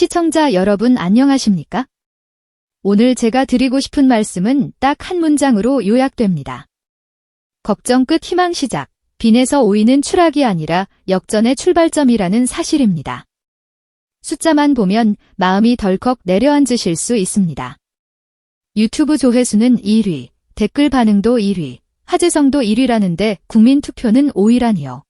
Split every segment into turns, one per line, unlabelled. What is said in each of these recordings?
시청자 여러분 안녕하십니까? 오늘 제가 드리고 싶은 말씀은 딱 한 문장으로 요약됩니다. 걱정 끝 희망 시작. 빈에서 오이는 추락이 아니라 역전의 출발점이라는 사실입니다. 숫자만 보면 마음이 덜컥 내려앉으실 수 있습니다. 유튜브 조회수는 1위, 댓글 반응도 1위, 화제성도 1위라는데 국민 투표는 5위라니요.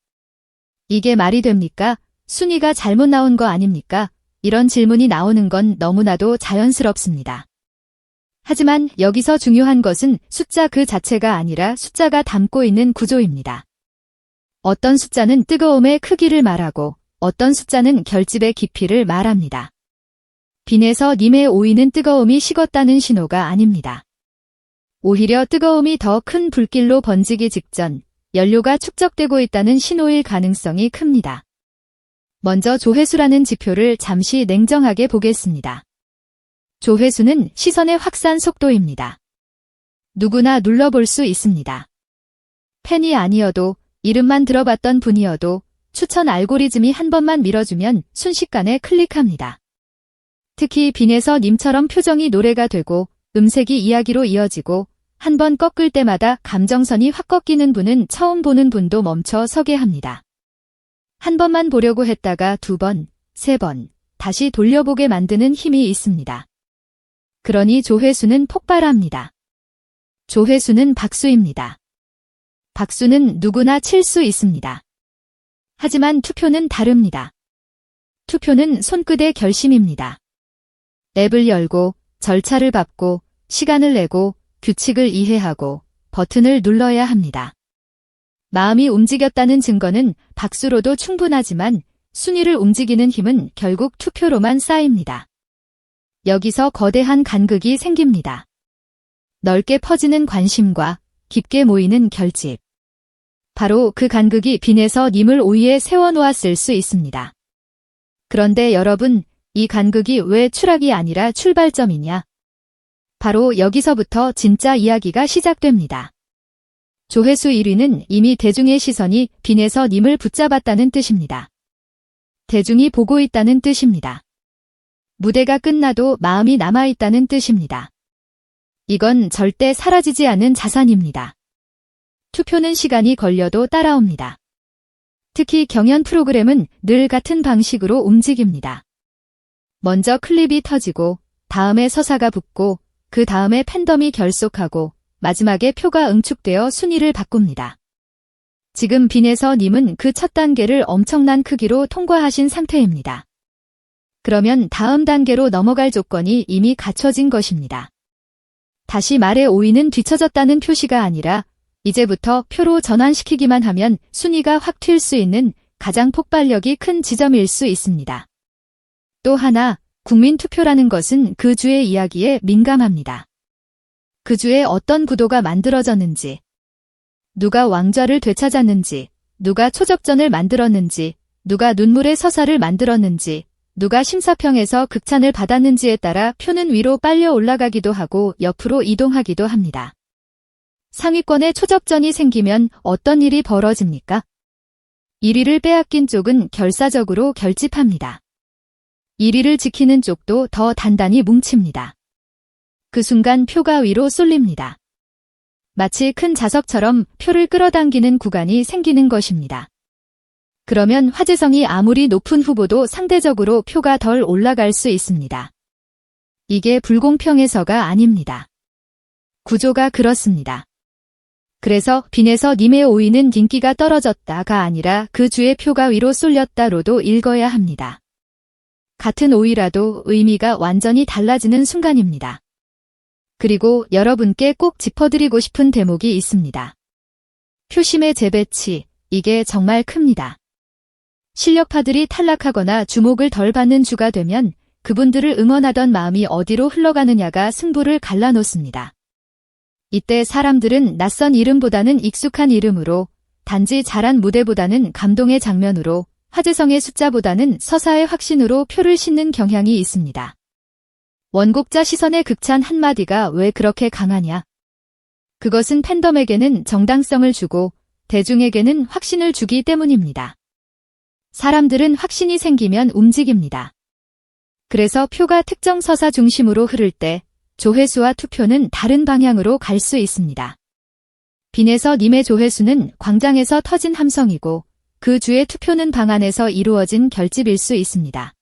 이게 말이 됩니까? 순위가 잘못 나온 거 아닙니까? 이런 질문이 나오는 건 너무나도 자연스럽습니다. 하지만 여기서 중요한 것은 숫자 그 자체가 아니라 숫자가 담고 있는 구조입니다. 어떤 숫자는 뜨거움의 크기를 말하고 어떤 숫자는 결집의 깊이를 말합니다. 빈에서 님의 오이는 뜨거움이 식었다는 신호가 아닙니다. 오히려 뜨거움이 더 큰 불길로 번지기 직전 연료가 축적되고 있다는 신호일 가능성이 큽니다. 먼저 조회수라는 지표를 잠시 냉정하게 보겠습니다. 조회수는 시선의 확산 속도입니다. 누구나 눌러볼 수 있습니다. 팬이 아니어도 이름만 들어봤던 분이어도 추천 알고리즘이 한 번만 밀어주면 순식간에 클릭합니다. 특히 빈에서 님처럼 표정이 노래가 되고 음색이 이야기로 이어지고 한 번 꺾을 때마다 감정선이 확 꺾이는 분은 처음 보는 분도 멈춰 서게 합니다. 한 번만 보려고 했다가 2번, 3번, 다시 돌려보게 만드는 힘이 있습니다. 그러니 조회수는 폭발합니다. 조회수는 박수입니다. 박수는 누구나 칠 수 있습니다. 하지만 투표는 다릅니다. 투표는 손끝의 결심입니다. 앱을 열고, 절차를 밟고, 시간을 내고, 규칙을 이해하고, 버튼을 눌러야 합니다. 마음이 움직였다는 증거는 박수로도 충분하지만 순위를 움직이는 힘은 결국 투표로만 쌓입니다. 여기서 거대한 간극이 생깁니다. 넓게 퍼지는 관심과 깊게 모이는 결집. 바로 그 간극이 빈에서 님을 5위에 세워놓았을 수 있습니다. 그런데 여러분, 이 간극이 왜 추락이 아니라 출발점이냐? 바로 여기서부터 진짜 이야기가 시작됩니다. 조회수 1위는 이미 대중의 시선이 빈에서 님을 붙잡았다는 뜻입니다. 대중이 보고 있다는 뜻입니다. 무대가 끝나도 마음이 남아있다는 뜻입니다. 이건 절대 사라지지 않는 자산입니다. 투표는 시간이 걸려도 따라옵니다. 특히 경연 프로그램은 늘 같은 방식으로 움직입니다. 먼저 클립이 터지고, 다음에 서사가 붙고, 그 다음에 팬덤이 결속하고, 마지막에 표가 응축되어 순위를 바꿉니다. 지금 빈에서 님은 그 첫 단계를 엄청난 크기로 통과하신 상태입니다. 그러면 다음 단계로 넘어갈 조건이 이미 갖춰진 것입니다. 다시 말해 5위는 뒤처졌다는 표시가 아니라 이제부터 표로 전환시키기만 하면 순위가 확 튈 수 있는 가장 폭발력이 큰 지점일 수 있습니다. 또 하나, 국민투표라는 것은 그 주의 이야기에 민감합니다. 그 주에 어떤 구도가 만들어졌는지, 누가 왕좌를 되찾았는지, 누가 초접전을 만들었는지, 누가 눈물의 서사를 만들었는지, 누가 심사평에서 극찬을 받았는지에 따라 표는 위로 빨려 올라가기도 하고 옆으로 이동하기도 합니다. 상위권에 초접전이 생기면 어떤 일이 벌어집니까? 1위를 빼앗긴 쪽은 결사적으로 결집합니다. 1위를 지키는 쪽도 더 단단히 뭉칩니다. 그 순간 표가 위로 쏠립니다. 마치 큰 자석처럼 표를 끌어당기는 구간이 생기는 것입니다. 그러면 화제성이 아무리 높은 후보도 상대적으로 표가 덜 올라갈 수 있습니다. 이게 불공평해서가 아닙니다. 구조가 그렇습니다. 그래서 빈에서 님의 5위는 인기가 떨어졌다가 아니라 그 주의 표가 위로 쏠렸다로도 읽어야 합니다. 같은 5위라도 의미가 완전히 달라지는 순간입니다. 그리고 여러분께 꼭 짚어드리고 싶은 대목이 있습니다. 표심의 재배치, 이게 정말 큽니다. 실력파들이 탈락하거나 주목을 덜 받는 주가 되면 그분들을 응원하던 마음이 어디로 흘러가느냐가 승부를 갈라놓습니다. 이때 사람들은 낯선 이름보다는 익숙한 이름으로, 단지 잘한 무대보다는 감동의 장면으로, 화제성의 숫자보다는 서사의 확신으로 표를 싣는 경향이 있습니다. 원곡자 시선의 극찬 한마디가 왜 그렇게 강하냐? 그것은 팬덤에게는 정당성을 주고 대중에게는 확신을 주기 때문입니다. 사람들은 확신이 생기면 움직입니다. 그래서 표가 특정 서사 중심으로 흐를 때 조회수와 투표는 다른 방향으로 갈 수 있습니다. 빈에서 님의 조회수는 광장에서 터진 함성이고 그 주의 투표는 방 안에서 이루어진 결집일 수 있습니다.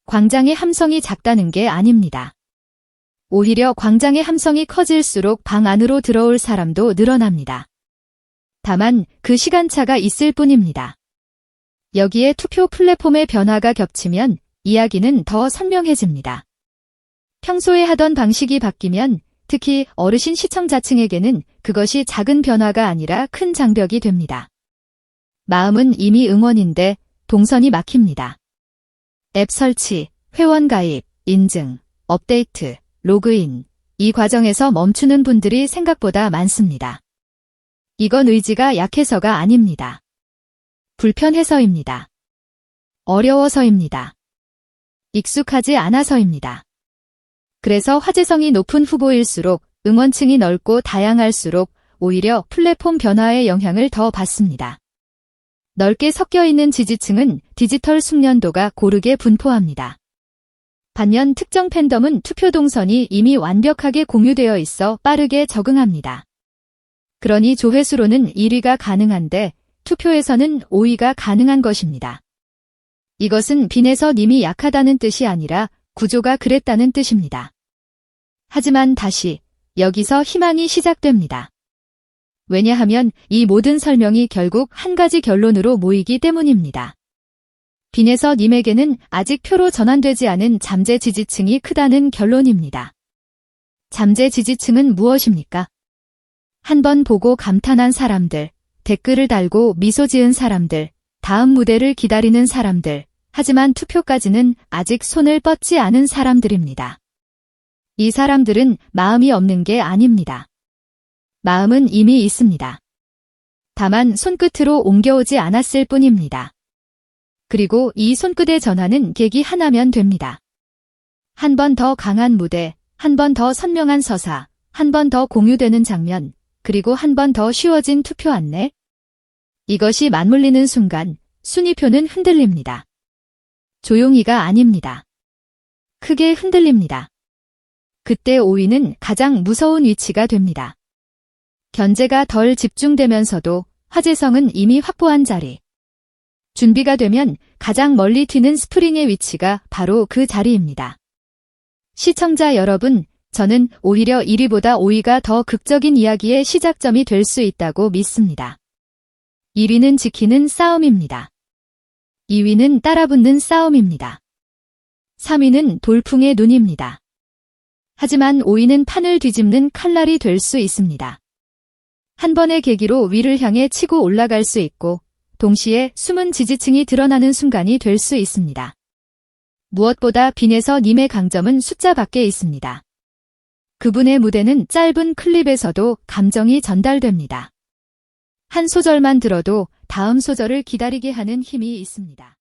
광장의 함성이 작다는 게 아닙니다. 오히려 광장의 함성이 커질수록 방 안으로 들어올 사람도 늘어납니다. 다만 그 시간차가 있을 뿐입니다. 여기에 투표 플랫폼의 변화가 겹치면 이야기는 더 선명해집니다. 평소에 하던 방식이 바뀌면 특히 어르신 시청자층에게는 그것이 작은 변화가 아니라 큰 장벽이 됩니다. 마음은 이미 응원인데 동선이 막힙니다. 앱 설치, 회원 가입, 인증, 업데이트, 로그인, 이 과정에서 멈추는 분들이 생각보다 많습니다. 이건 의지가 약해서가 아닙니다. 불편해서입니다. 어려워서입니다. 익숙하지 않아서입니다. 그래서 화제성이 높은 후보일수록 응원층이 넓고 다양할수록 오히려 플랫폼 변화의 영향을 더 받습니다. 넓게 섞여 있는 지지층은 디지털 숙련도가 고르게 분포합니다. 반면 특정 팬덤은 투표 동선이 이미 완벽하게 공유되어 있어 빠르게 적응합니다. 그러니 조회수로는 1위가 가능한데 투표에서는 5위가 가능한 것입니다. 이것은 빈에서 님이 약하다는 뜻이 아니라 구조가 그랬다는 뜻입니다. 하지만 다시 여기서 희망이 시작됩니다. 왜냐하면 이 모든 설명이 결국 한 가지 결론으로 모이기 때문입니다. 빈에서 님에게는 아직 표로 전환되지 않은 잠재 지지층이 크다는 결론입니다. 잠재 지지층은 무엇입니까? 한번 보고 감탄한 사람들, 댓글을 달고 미소 지은 사람들, 다음 무대를 기다리는 사람들, 하지만 투표까지는 아직 손을 뻗지 않은 사람들입니다. 이 사람들은 마음이 없는 게 아닙니다. 마음은 이미 있습니다. 다만 손끝으로 옮겨오지 않았을 뿐입니다. 그리고 이 손끝의 전환은 계기 하나면 됩니다. 한 번 더 강한 무대, 한 번 더 선명한 서사, 한 번 더 공유되는 장면, 그리고 한 번 더 쉬워진 투표 안내. 이것이 맞물리는 순간 순위표는 흔들립니다. 조용히가 아닙니다. 크게 흔들립니다. 그때 5위는 가장 무서운 위치가 됩니다. 견제가 덜 집중되면서도 화제성은 이미 확보한 자리. 준비가 되면 가장 멀리 튀는 스프링의 위치가 바로 그 자리입니다. 시청자 여러분, 저는 오히려 1위보다 5위가 더 극적인 이야기의 시작점이 될 수 있다고 믿습니다. 1위는 지키는 싸움입니다. 2위는 따라붙는 싸움입니다. 3위는 돌풍의 눈입니다. 하지만 5위는 판을 뒤집는 칼날이 될 수 있습니다. 한 번의 계기로 위를 향해 치고 올라갈 수 있고 동시에 숨은 지지층이 드러나는 순간이 될 수 있습니다. 무엇보다 빈에서 님의 강점은 숫자 밖에 있습니다. 그분의 무대는 짧은 클립에서도 감정이 전달됩니다. 한 소절만 들어도 다음 소절을 기다리게 하는 힘이 있습니다.